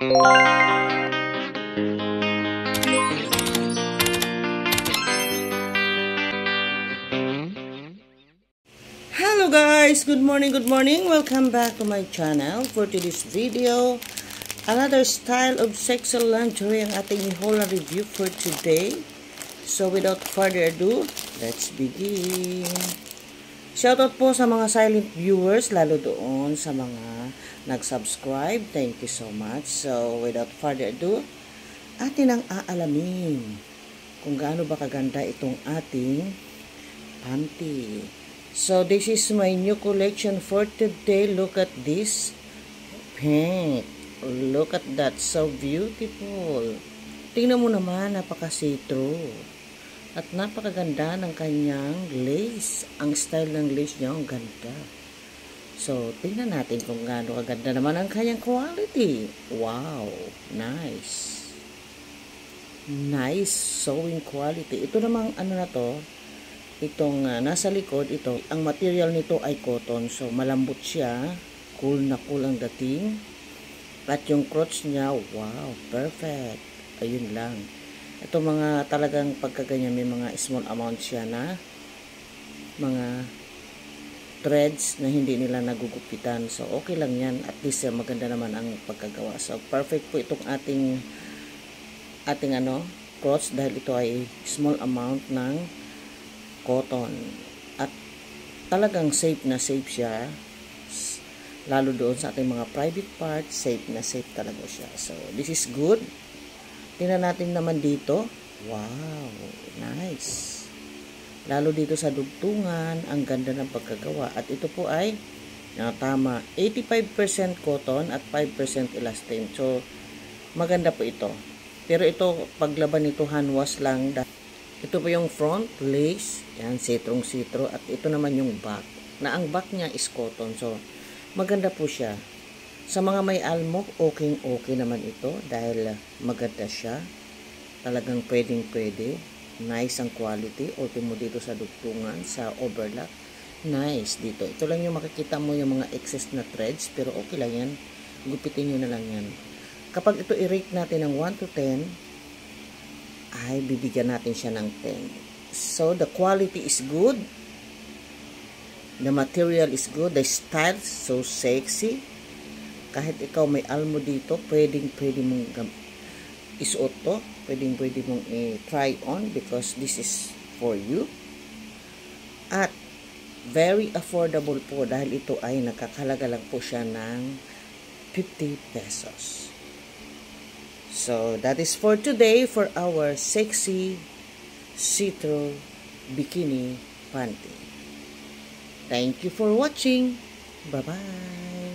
Hello guys, good morning, welcome back to my channel. For today's video, another style of sexy lingerie ang ating i-haul na review for today. So without further ado, let's begin. Shoutout po sa mga silent viewers, lalo doon sa mga nag-subscribe. Thank you so much. So without further ado, atin ang aalamin kung gaano ba kaganda itong ating panty. So this is my new collection for today. Look at this pink. Look at that, so beautiful. Tingnan mo naman, napaka-see-through. At napakaganda ng kanyang lace. Ang style ng lace niya, ang ganda. So tingnan natin kung gaano kaganda naman ang kanyang quality. Wow, nice. Nice sewing quality. Ito namang ano na to, itong nasa likod, ito, ang material nito ay cotton. So, malambot siya. Cool na cool ang dating. At yung crotch niya, wow, perfect. Ayun lang. Ito mga talagang pagkaganyan, may mga small amount siya na mga threads na hindi nila nagugupitan. So, okay lang yan. At least maganda naman ang pagkagawa. So, perfect po itong ating crotch dahil ito ay small amount ng cotton. At talagang safe na safe siya. Lalo doon sa ating mga private parts, safe na safe talaga siya. So, this is good. Tingnan natin naman dito. Wow, nice. Lalo dito sa dugtungan, ang ganda ng pagkagawa. At ito po ay tama, 85% cotton at 5% elastane. So, maganda po ito. Pero ito, paglaban nito, hand wash lang. Ito po yung front lace, yan, sitrong-sitro, at ito naman yung back, na ang back niya is cotton. So, maganda po siya. Sa mga may almok, okay naman ito, dahil maganda siya. Talagang pwedeng-pwede. Nice ang quality. Ultimo dito sa dugtungan, sa overlock. Nice dito. Ito lang yung makikita mo yung mga excess na threads, pero okay lang yan. Gupitin nyo na lang yan. Kapag ito i-rate natin ng 1 to 10, ay bibigyan natin siya ng 10. So, the quality is good. The material is good. The style so sexy. Kahit ikaw may almo dito, pwede mong isuot to. Pwede mong try on because this is for you. At very affordable po dahil ito ay nakakalaga lang po siya ng 50 pesos. So, that is for today for our sexy see-through bikini panty. Thank you for watching. Bye-bye.